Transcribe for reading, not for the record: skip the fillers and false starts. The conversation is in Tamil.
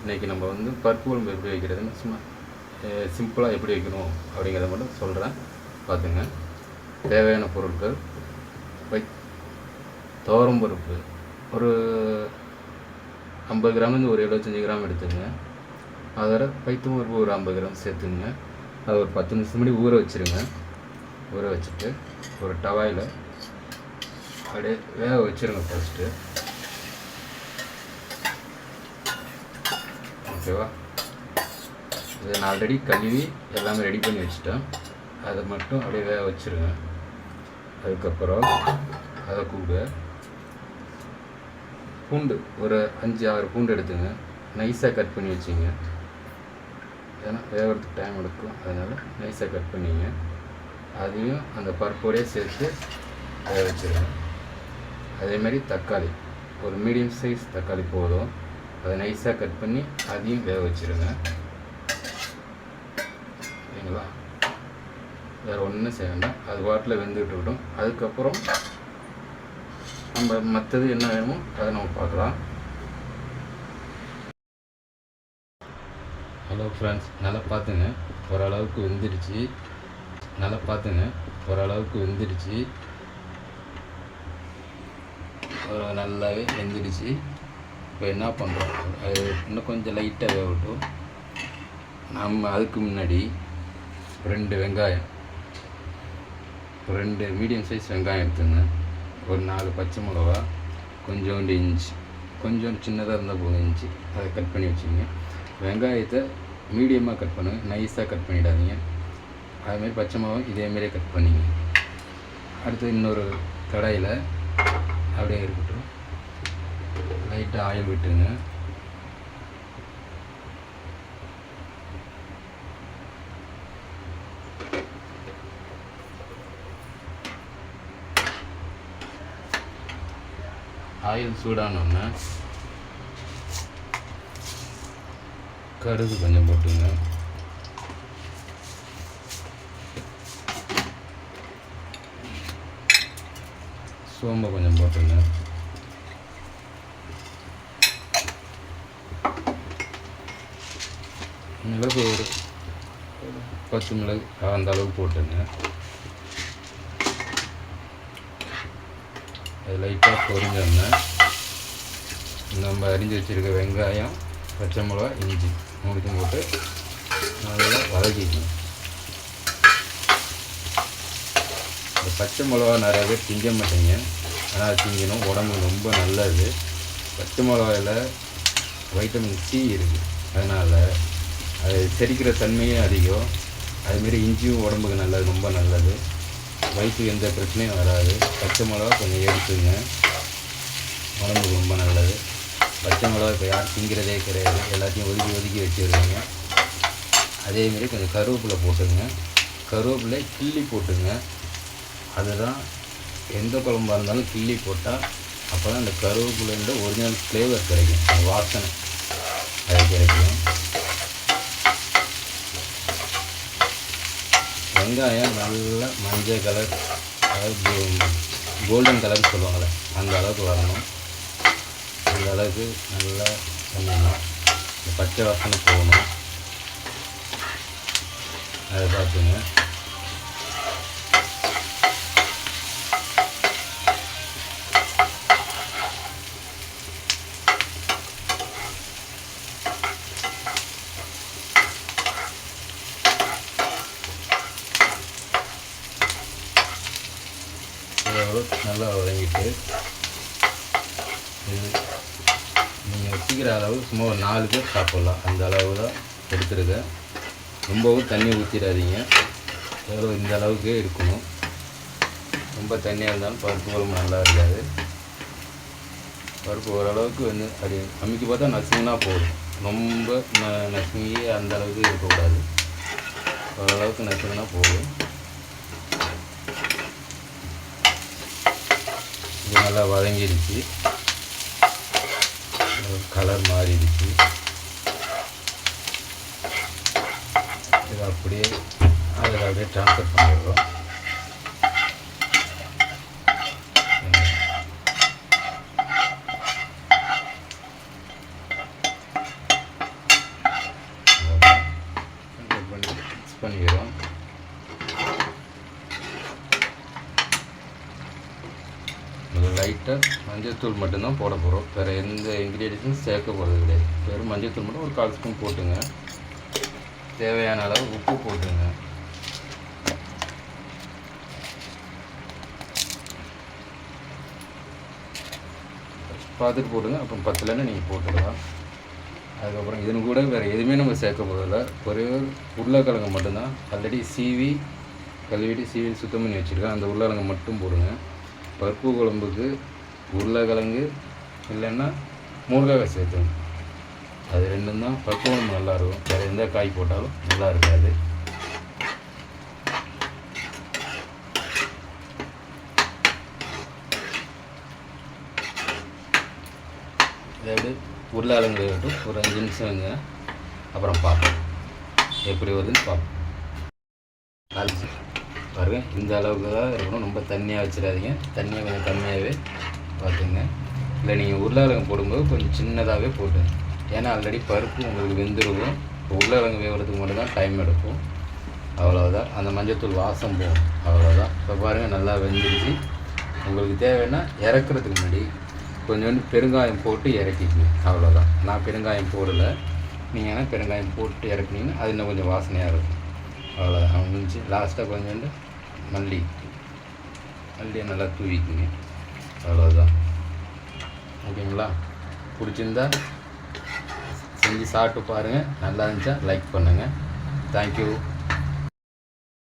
இன்றைக்கி நம்ம வந்து பருப்பு குழம்பு எப்படி வைக்கிறதுன்னு சும்மா சிம்பிளாக எப்படி வைக்கணும் அப்படிங்கிறத மட்டும் சொல்கிறேன், பார்த்துங்க. தேவையான பொருட்கள்: துவரம்பருப்பு ஒரு 50 கிராம்லேருந்து ஒரு 75 கிராம் எடுத்துங்க. அதோட பைத்தம் பருப்பு ஒரு 50 கிராம் சேர்த்துங்க. அது ஒரு 10 நிமிஷம் முன்னாடி ஊற வச்சுருங்க. ஊற வச்சுட்டு ஒரு டவாயில் அப்படியே வேக வச்சுருங்க ஃபஸ்ட்டு. ஓகேவா? இதை நான் ஆல்ரெடி கழுவி எல்லாமே ரெடி பண்ணி வச்சுட்டேன். அதை மட்டும் அப்படியே வேக வச்சுருங்க. அதுக்கப்புறம் அதை கூட பூண்டு ஒரு 5-6 பூண்டு எடுத்துங்க. நைஸாக கட் பண்ணி வச்சுங்க. ஏன்னா வேகிறதுக்கு டைம் எடுக்கும், அதனால் நைஸாக கட் பண்ணிங்க. அதையும் அந்த பருப்போடையே சேர்த்து வேக வச்சுருங்க. அதேமாதிரி தக்காளி ஒரு மீடியம் சைஸ் தக்காளி போதும், அதை நைஸாக கட் பண்ணி அதையும் வேக வச்சுருங்க. சரிங்களா? வேறு ஒன்றும் செய்ய வேண்டாம், அது வாட்டில் வெந்துக்கிட்டு இருக்கட்டும். அதுக்கப்புறம் நம்ம மற்றது என்ன வேணுமோ அதை நம்ம பார்க்கலாம். ஹலோ ஃப்ரெண்ட்ஸ், நல்லா பார்த்துங்க, ஓரளவுக்கு வெந்துடுச்சு. நல்லா பார்த்துங்க, ஓரளவுக்கு வெந்துடுச்சு, நல்லாவே வெந்துடுச்சு. இப்போ என்ன பண்ணுறோம், அது இன்னும் கொஞ்சம் லைட்டாக வேகட்டும். நம்ம அதுக்கு முன்னாடி 2 வெங்காயம், 2 மீடியம் சைஸ் வெங்காயம் எடுத்துங்க. ஒரு 4 பச்சை மிளகா, கொஞ்சோண்டு இஞ்சி, கொஞ்சோண்டு சின்னதாக இருந்தால் போதும் இஞ்சி, அதை கட் பண்ணி வச்சுங்க. வெங்காயத்தை மீடியமாக கட் பண்ணுங்கள், நைஸாக கட் பண்ணிடாதீங்க. அதுமாரி பச்சை மிளகாய் இதேமாரியே கட் பண்ணிங்க. அடுத்து இன்னொரு கடாயில் அப்படியே இருக்கட்டும், லைட்டாக ஆயில் விட்டுங்க. ஆயில் சூடானோன்னா கடுகு கொஞ்சம் போட்டுங்க. சோம்பை கொஞ்சம் போட்டுங்க. மிளகு ஒரு 10 மிளகு அந்த அளவு போட்டுங்க. அது லைட்டாக பொரிஞ்சோன்னா நம்ம அரிஞ்சு வச்சுருக்க வெங்காயம், பச்சை மிளகா, இஞ்சி 3 போட்டு நல்லா வதக்கிக்கணும். இந்த பச்சை மிளகா நிறைய பேர் திங்க மாட்டேங்க, ஆனால் திங்கணும், உடம்புக்கு ரொம்ப நல்லது. பச்சை மிளகாயில் வைட்டமின் சி இருக்குது, அதனால் அது செரிக்கிற தன்மையும் அதிகம். அதுமாரி இஞ்சியும் உடம்புக்கு நல்லது, ரொம்ப நல்லது. வயிற்றுக்கு எந்த பிரச்சனையும் வராது. பச்சை மிளகா கொஞ்சம் எடுத்துங்க, உடம்புக்கு ரொம்ப நல்லது. பச்சை மிளகா இப்போ யாரும் திங்கிறதே கிடையாது, எல்லாத்தையும் ஒதுக்கி வச்சுருவாங்க. அதேமாரி கொஞ்சம் கருவேப்பிலை போட்டுங்க. கருவேப்பிலை கிள்ளி போட்டுங்க. அதுதான் எந்த குழம்பாக இருந்தாலும் கிள்ளி போட்டால் அப்போ தான் அந்த கருவேப்பிலைன்ற ஒரிஜினல் ஃப்ளேவர் கிடைக்கும், அந்த வாசனை அது கிடைக்கும். வெங்காயம் நல்லா மஞ்சள் கலர், அதாவது கோல்டன் கலர்னு சொல்லுவாங்கள்ல, அந்த அளவுக்கு வரணும். அந்த அளவுக்கு நல்லா பண்ணணும். இந்த பச்சை வாசனை போகணும், அதை பார்த்துங்க. நல்லா வதங்கிட்டு இது நீங்கள் வச்சுக்கிற அளவு சும்மா ஒரு 4 பேர் சாப்பிட்லாம், அந்த அளவு தான் எடுத்துருக்கேன். ரொம்பவும் தண்ணி ஊற்றிடாதீங்க, வெறும் இந்த அளவுக்கே இருக்கணும். ரொம்ப தண்ணியாக இருந்தாலும் பருப்பு குழம்பு நல்லா இருக்காது. பருப்பு ஓரளவுக்கு வந்து அப்படி அமைக்க பார்த்தா நசுங்கினா போதும், ரொம்ப நசுங்கி அந்த அளவுக்கு இருக்கக்கூடாது. ஓரளவுக்கு நசுங்கினா போதும். இது நல்லா வதங்கிடுச்சு, கலர் மாறிடுச்சு. இதை அப்படியே அதில் அப்படியே ட்ரான்ஸ்ஃபர் பண்ணிடுறோம். மிக்ஸ் பண்ணிக்கிறோம். லைட்டாக மஞ்சள்தூள் மட்டும்தான் போட போகிறோம். வேறு எந்த இன்க்ரீடியன்ஸும் சேர்க்க போகிறது கிடையாது. வெறும் மஞ்சள்தூள் மட்டும் ஒரு 1/4 ஸ்பூன் போட்டுங்க. தேவையான அளவு உப்பு போட்டுங்க. பார்த்துட்டு போட்டுங்க. அப்புறம் பத்தலைன்னு நீங்கள் போட்டுக்கலாம். அதுக்கப்புறம் இதன் கூட வேறு எதுவுமே நம்ம சேர்க்க போகிறதில்ல. ஒரே ஒரு உருளைக்கிழங்கு மட்டும்தான் ஆல்ரெடி கழுவிட்டு சீவி சுத்தம் பண்ணி வச்சுருக்கேன். அந்த உருளைக்கிழங்கு மட்டும் போடுங்க. பருப்பு குழம்புக்கு உருளைக்கிழங்கு இல்லைன்னா முருங்கைக்காய் சேர்த்துங்க. அது ரெண்டும் தான் பருப்பு குழம்பு நல்லாயிருக்கும். வேறு எந்த காய் போட்டாலும் நல்லா இருக்காது. அதாவது உருளைக்கிழங்கு வேட்டும் ஒரு 5 நிமிஷம் வைங்க. அப்புறம் பார்ப்போம் எப்படி வருதுன்னு பார்ப்போம். அரைச்சி பாருங்க, இந்த அளவுக்கு தான் இருக்கணும். ரொம்ப தண்ணியாக வச்சிடாதீங்க. தண்ணியாக கொஞ்சம் கம்மியாகவே பார்த்துங்க. இல்லை நீங்கள் உருளைக்கிழங்கு போடும்போது கொஞ்சம் சின்னதாகவே போட்டுங்க. ஏன்னா ஆல்ரெடி பருப்பு உங்களுக்கு வெந்துருக்கும். உருளைக்கிழங்கு வேகிறதுக்கு மட்டும்தான் டைம் எடுக்கும். அவ்வளோதான். அந்த மஞ்சள்தூள் வாசம் போகும். அவ்வளோதான். இப்போ பாருங்கள் நல்லா வெந்துருச்சு. உங்களுக்கு தேவைன்னா இறக்குறதுக்கு முன்னாடி கொஞ்சோண்டு பெருங்காயம் போட்டு இறக்கிக்கணும். அவ்வளோதான். நான் பெருங்காயம் போடலை. நீங்கள் ஆனால் பெருங்காயம் போட்டு இறக்குனீங்கன்னா அது இன்னும் கொஞ்சம் வாசனையாக இருக்கும். அவ்வளோதான். முடிஞ்சு லாஸ்ட்டாக கொஞ்சோண்டு மல்லியை நல்லா தூவிக்குங்க. அவ்வளோதான். ஓகேங்களா? பிடிச்சிருந்தா செஞ்சு சாப்பிட்டு பாருங்கள். நல்லா இருந்துச்சா லைக் பண்ணுங்கள். தேங்க்யூ.